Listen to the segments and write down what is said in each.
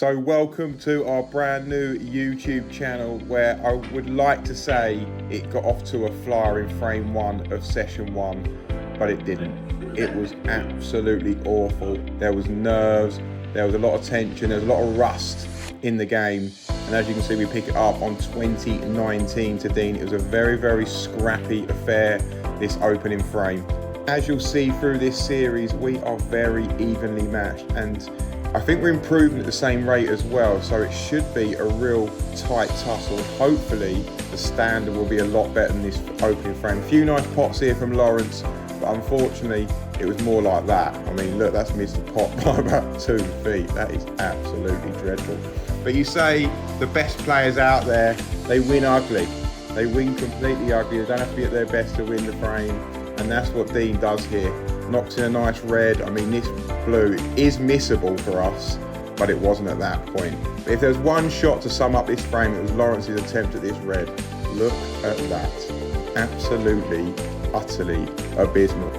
So welcome to our brand new YouTube channel, where I would like to say it got off to a flyer in frame 1 of session 1, but it didn't. It was absolutely awful. There was nerves, there was a lot of tension, there was a lot of rust in the game, and as you can see, we pick it up on 2019 to Dean. It was a very, very scrappy affair, this opening frame. As you'll see through this series, we are very evenly matched, and I think we're improving at the same rate as well, so it should be a real tight tussle. Hopefully the standard will be a lot better than this opening frame. A few nice pots here from Lawrence, but unfortunately it was more like that. I mean, look, that's missed the pot by about 2 feet. That is absolutely dreadful. But you say the best players out there, they win ugly. They win completely ugly. They don't have to be at their best to win the frame, and that's what Dean does here. Knocks in a nice red. I mean, this blue is missable for us, but it wasn't at that point. But if there's one shot to sum up this frame, it was Lawrence's attempt at this red. Look at that. Absolutely, utterly abysmal.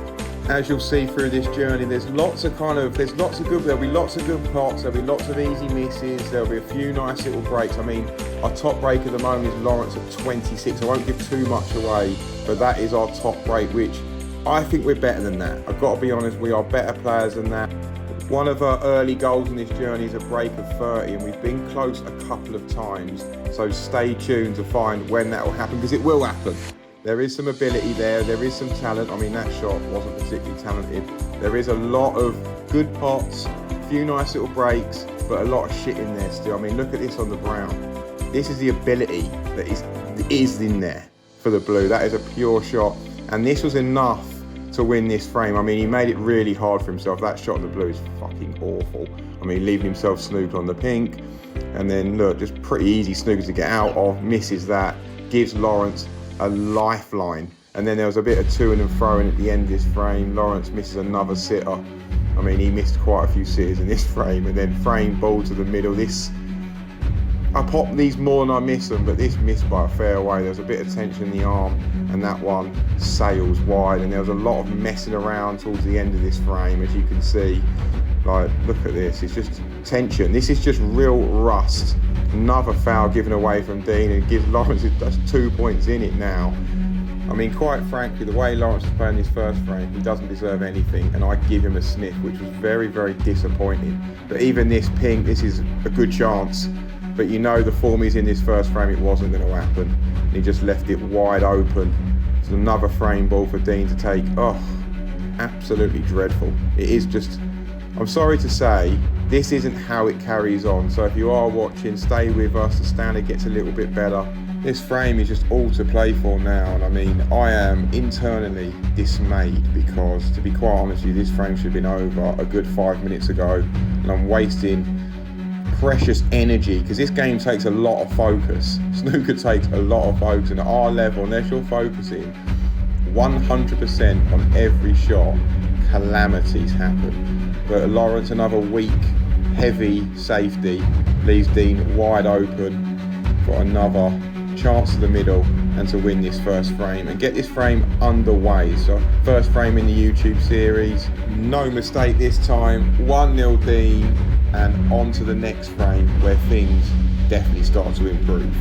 As you'll see through this journey, there's lots of there'll be lots of good pots, there'll be lots of easy misses, there'll be a few nice little breaks. I mean, our top break at the moment is Lawrence at 26. I won't give too much away, but that is our top break, which I think we're better than that. I've got to be honest, we are better players than that. One of our early goals in this journey is a break of 30, and we've been close a couple of times. So stay tuned to find when that will happen, because it will happen. There is some ability there, there is some talent. I mean, that shot wasn't particularly talented. There is a lot of good pots, a few nice little breaks, but a lot of shit in there still. I mean, look at this on the brown. This is the ability that is in there for the blue. That is a pure shot. And this was enough to win this frame. I mean, he made it really hard for himself. That shot on the blue is fucking awful. I mean, leaving himself snookered on the pink. And then look, just pretty easy snooker to get out of. Misses that. Gives Lawrence a lifeline. And then there was a bit of to-ing and throwing at the end of this frame. Lawrence misses another sitter. I mean, he missed quite a few sitters in this frame. And then frame ball to the middle. I pop these more than I miss them, but this missed by a fair way. There was a bit of tension in the arm, and that one sails wide, and there was a lot of messing around towards the end of this frame, as you can see. Like, look at this, it's just tension. This is just real rust. Another foul given away from Dean, and gives Lawrence, that's 2 points in it now. I mean, quite frankly, the way Lawrence is playing this first frame, he doesn't deserve anything, and I give him a sniff, which was very, very disappointing. But even this pink, this is a good chance. But you know, the form he's in this first frame, it wasn't going to happen. And he just left it wide open. It's another frame ball for Dean to take. Oh, absolutely dreadful. It is just, I'm sorry to say, this isn't how it carries on. So if you are watching, stay with us. The standard gets a little bit better. This frame is just all to play for now. And I mean, I am internally dismayed, because to be quite honest with you, this frame should have been over a good 5 minutes ago. And I'm wasting precious energy, because this game takes a lot of focus. Snooker takes a lot of focus, and at our level, unless you're focusing 100% on every shot, calamities happen. But Lawrence, another weak, heavy safety, leaves Dean wide open for another chance to the middle and to win this first frame and get this frame underway. So first frame in the YouTube series, no mistake this time, 1-0 Dean, and on to the next frame where things definitely start to improve.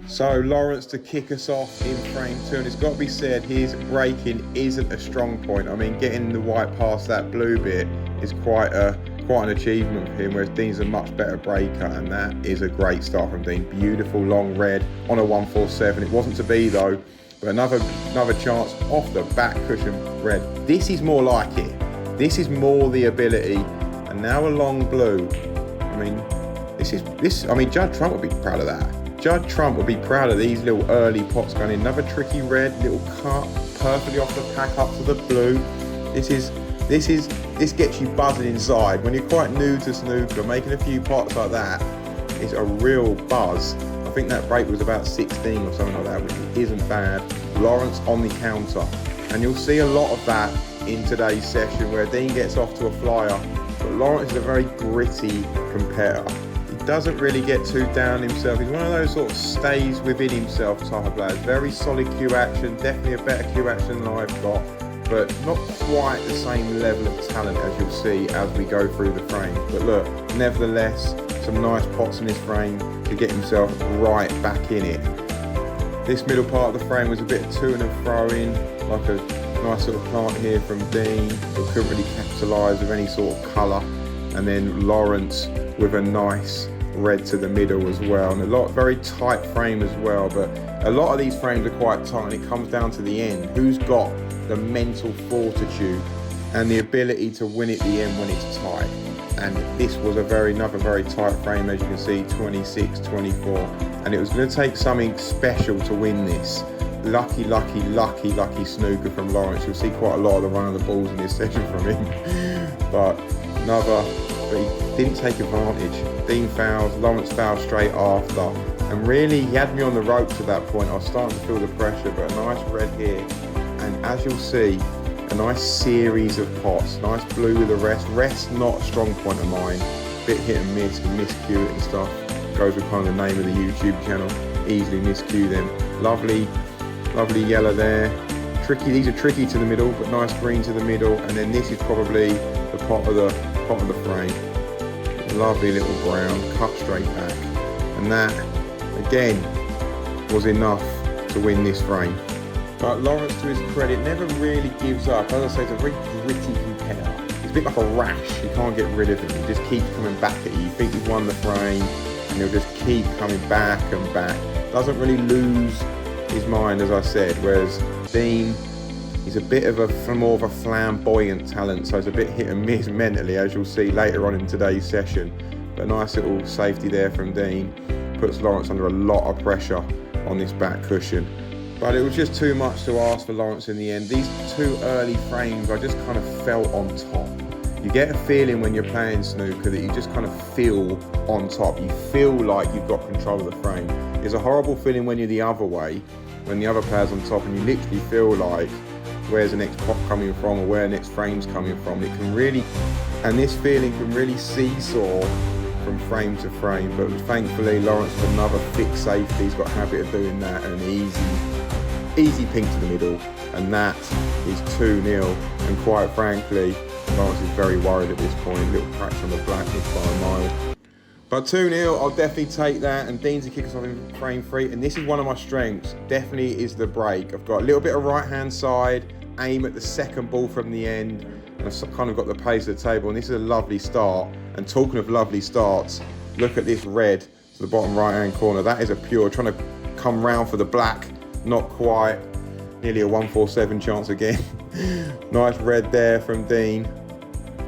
So Lawrence to kick us off in frame 2, and it's got to be said, his breaking isn't a strong point. I mean, getting the white past that blue bit is quite an achievement for him, whereas Dean's a much better breaker, and that is a great start from Dean. Beautiful long red on a 147. It wasn't to be though, but another chance off the back cushion red. This is more like it. This is more the ability, and now a long blue. I mean, I mean, Judd Trump would be proud of that. Judd Trump would be proud of these little early pots going in. Another tricky red, little cut, perfectly off the pack up to the blue. This gets you buzzing inside. When you're quite new to snooker, making a few pots like that is a real buzz. I think that break was about 16 or something like that, which isn't bad. Lawrence on the counter. And you'll see a lot of that in today's session, where Dean gets off to a flyer, but Lawrence is a very gritty competitor. He doesn't really get too down himself. He's one of those sort of stays within himself type of players. Very solid cue action, definitely a better cue action than I've got, but not quite the same level of talent as you'll see as we go through the frame. But look, nevertheless, some nice pots in this frame to get himself right back in it. This middle part of the frame was a bit of to and fro in, like a nice little plant here from Dean, but couldn't really capitalise with any sort of colour. And then Lawrence with a nice red to the middle as well, and very tight frame as well. But a lot of these frames are quite tight, and it comes down to the end. Who's got the mental fortitude and the ability to win at the end when it's tight? And this was another very tight frame, as you can see, 26, 24, and it was going to take something special to win this. Lucky snooker from Lawrence. You'll see quite a lot of the run of the balls in this session from him. but he didn't take advantage. Dean fouls, Lawrence fouls straight after, and really he had me on the ropes at that point. I was starting to feel the pressure, but a nice red here, and as you'll see, a nice series of pots. Nice blue with the rest not a strong point of mine, bit hit and miss, and miscue it and stuff. Goes with kind of the name of the YouTube channel. Easily miscue them. Lovely yellow there. Tricky, these are tricky to the middle, but nice green to the middle. And then this is probably the pot of the frame. Lovely little brown, cut straight back. And that, again, was enough to win this frame. But Lawrence, to his credit, never really gives up. As I say, it's a very gritty competitor. He's a bit like a rash. You can't get rid of him. He just keeps coming back at you. You think you've won the frame, and he'll just keep coming back and back. Doesn't really lose his mind, as I said, whereas Dean, he's a bit of more of a flamboyant talent, so it's a bit hit and miss mentally, as you'll see later on in today's session. But a nice little safety there from Dean puts Lawrence under a lot of pressure on this back cushion. But it was just too much to ask for Lawrence in the end. These two early frames, I just kind of felt on top. You get a feeling when you're playing snooker that you just kind of feel on top. You feel like you've got control of the frame. It's a horrible feeling when you're the other way, when the other player's on top, and you literally feel like where's the next pot coming from or where the next frame's coming from. It can really, and this feeling can really seesaw from frame to frame. But thankfully Lawrence with another thick safety, he's got a habit of doing that, and an easy pink to the middle, and that is 2-0. And quite frankly, Lawrence is very worried at this point. Little cracks on the black, missed by a mile. But 2-0, I'll definitely take that. And Dean's to kick us off in frame 3. And this is one of my strengths, definitely is the break. I've got a little bit of right hand side, aim at the second ball from the end, and I've kind of got the pace of the table. And this is a lovely start. And talking of lovely starts, look at this red to the bottom right hand corner. That is a pure, trying to come round for the black. Not quite. Nearly a 147 chance again. Nice red there from Dean.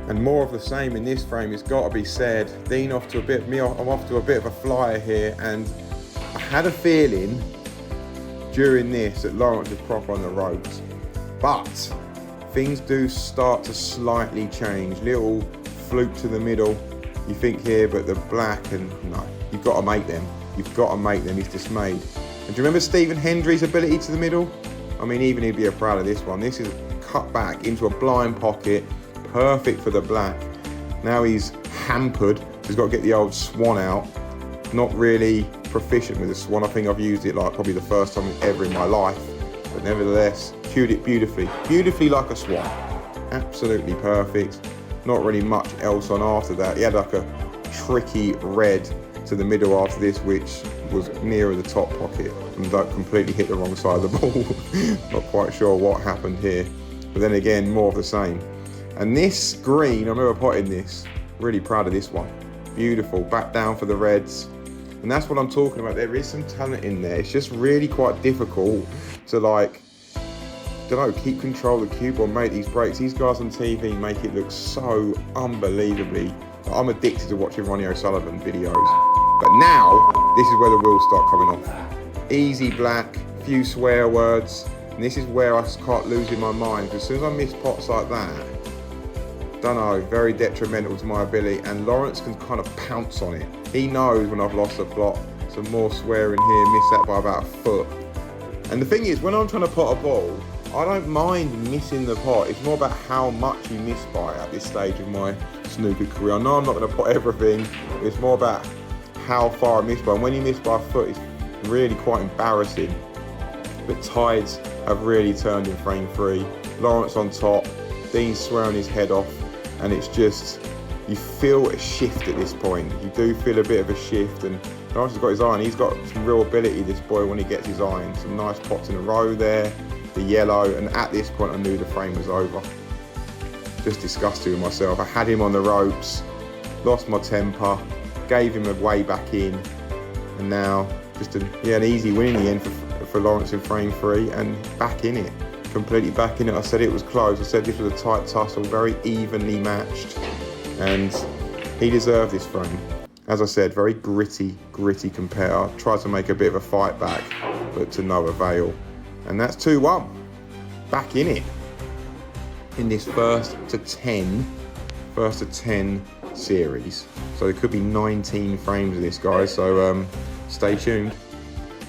And more of the same in this frame, it's got to be said. Dean off to a bit, I'm off to a bit of a flyer here, and I had a feeling during this that Lawrence was proper on the ropes. But things do start to slightly change. Little fluke to the middle, you think here, but the black, and no, you've got to make them. You've got to make them. He's dismayed. And do you remember Stephen Hendry's ability to the middle? I mean, even he'd be proud of this one. This is cut back into a blind pocket, perfect for the black. Now he's hampered. He's got to get the old swan out. Not really proficient with the swan. I think I've used it like probably the first time ever in my life. But nevertheless, cued it beautifully. Beautifully like a swan. Absolutely perfect. Not really much else on after that. He had like a tricky red to the middle after this, which was nearer the top pocket, and that completely hit the wrong side of the ball. Not quite sure what happened here, but then again, more of the same. And this green, I remember potting this, really proud of this one. Beautiful, back down for the reds. And that's what I'm talking about. There is some talent in there. It's just really quite difficult to, like, don't know, keep control of the cube or make these breaks. These guys on TV make it look so unbelievably. I'm addicted to watching Ronnie O'Sullivan videos. But now, this is where the wheels start coming off. Easy black, few swear words, and this is where I start losing my mind. Because as soon as I miss pots like that, don't know, very detrimental to my ability, and Lawrence can kind of pounce on it. He knows when I've lost a plot. Some more swearing here, miss that by about a foot. And the thing is, when I'm trying to pot a ball, I don't mind missing the pot. It's more about how much you miss by at this stage of my snooker career. I know I'm not going to pot everything. It's more about how far I missed by. And when you miss by a foot, it's really quite embarrassing. But tides have really turned in frame 3. Lawrence on top, Dean swearing his head off, and it's just, you feel a shift at this point. You do feel a bit of a shift, and Lawrence has got his iron. He's got some real ability, this boy, when he gets his iron. Some nice pots in a row there, the yellow, and at this point I knew the frame was over. Just disgusted with myself. I had him on the ropes, lost my temper, gave him a way back in, and now just an easy win in the end for Lawrence in frame 3, and back in it. Completely back in it. I said it was close. I said this was a tight tussle, very evenly matched, and he deserved this frame. As I said, very gritty competitor. Tried to make a bit of a fight back, but to no avail. And that's 2-1. Back in it. In this first to 10 series. So there could be 19 frames of this, guys. So stay tuned.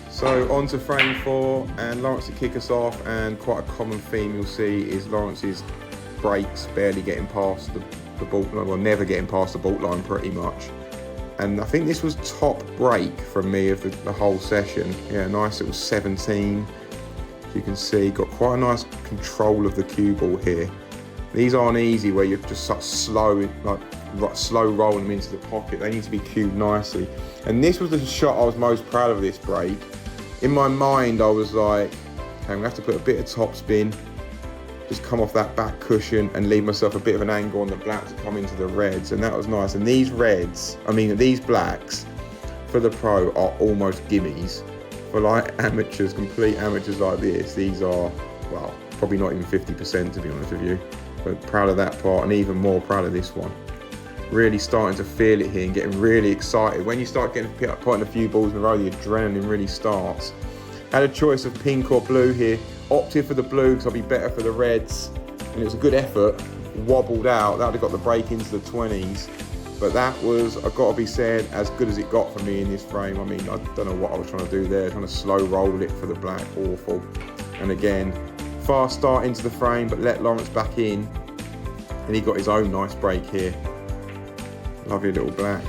So on to frame 4, and Lawrence to kick us off, and quite a common theme you'll see is Lawrence's breaks barely getting past the ball, well, never getting past the bault line pretty much. And I think this was top break from me of the whole session. Yeah, nice little 17. As you can see, got quite a nice control of the cue ball here. These aren't easy where you're just such slow rolling them into the pocket. They need to be cued nicely. And this was the shot I was most proud of this break. In my mind, I was like, okay, I'm gonna have to put a bit of top spin, just come off that back cushion and leave myself a bit of an angle on the black to come into the reds. And that was nice. And these these blacks for the pro are almost gimmies. For like amateurs, complete amateurs like this, these are, well, probably not even 50% to be honest with you. But proud of that part, and even more proud of this one. Really starting to feel it here and getting really excited. When you start putting a few balls in a row, the adrenaline really starts. Had a choice of pink or blue here. Opted for the blue because I'll be better for the reds. And it was a good effort. Wobbled out. That would have got the break into the 20s. But that was, I've got to be said, as good as it got for me in this frame. I mean, I don't know what I was trying to do there. Trying to slow roll it for the black. Awful. And again, fast start into the frame, but let Lawrence back in. And he got his own nice break here. Lovely little black.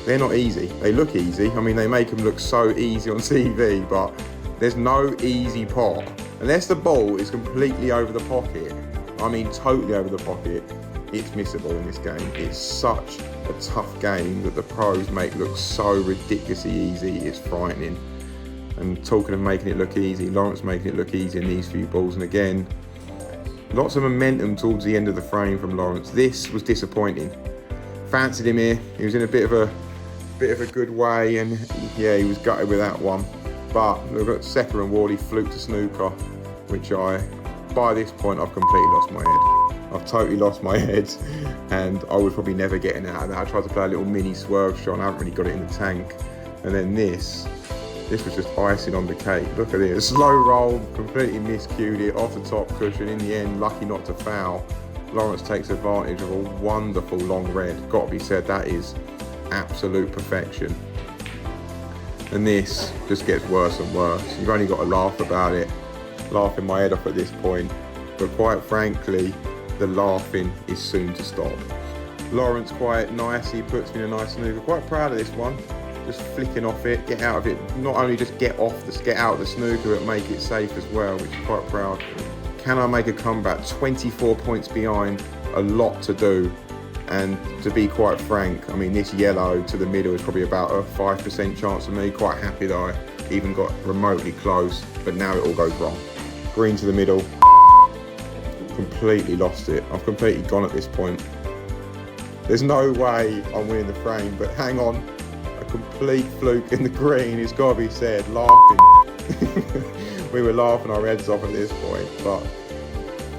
They're not easy. They look easy. I mean, they make them look so easy on TV, but there's no easy pot. Unless the ball is completely over the pocket, I mean totally over the pocket, it's missable in this game. It's such a tough game that the pros make look so ridiculously easy, it's frightening. And talking of making it look easy, Lawrence making it look easy in these few balls. And again, lots of momentum towards the end of the frame from Lawrence. This was disappointing. Fancied him here. He was in a bit of a good way, and yeah, he was gutted with that one. But look at second reward, he fluked to snooker, which by this point I've completely lost my head. I've totally lost my head, and I was probably never getting out of that. I tried to play a little mini swerve shot, and I haven't really got it in the tank. And then this was just icing on the cake. Look at this, slow roll, completely miscued it off the top cushion. In the end, lucky not to foul. Lawrence takes advantage of a wonderful long red. Got to be said, that is absolute perfection. And this just gets worse and worse. You've only got to laugh about it, laughing my head off at this point. But quite frankly, the laughing is soon to stop. Lawrence quite nicely puts me in a nice snooker. Quite proud of this one. Just flicking off it, get out of it. Not only just get out of the snooker, but make it safe as well, which is quite proud. Can I make a comeback? 24 points behind, a lot to do. And to be quite frank, I mean, this yellow to the middle is probably about a 5% chance of me. Quite happy that I even got remotely close, but now it all goes wrong. Green to the middle, completely lost it. I've completely gone at this point. There's no way I'm winning the frame, but hang on. A complete fluke in the green, it's got to be said, laughing. We were laughing our heads off at this point,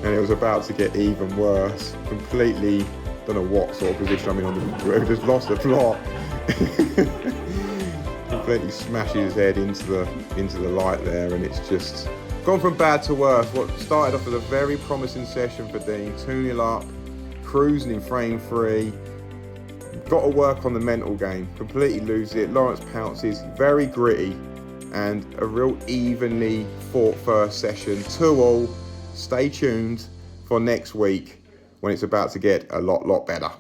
and it was about to get even worse. Completely, don't know what sort of position I'm in on the group, just lost the plot. Completely smashes his head into the light there, and it's just gone from bad to worse. What started off as a very promising session for Dean, 2-0 up, cruising in frame 3. Got to work on the mental game, completely lose it. Lawrence pounces, very gritty, and a real evenly fought first session. 2-2. Stay tuned for next week when it's about to get a lot better.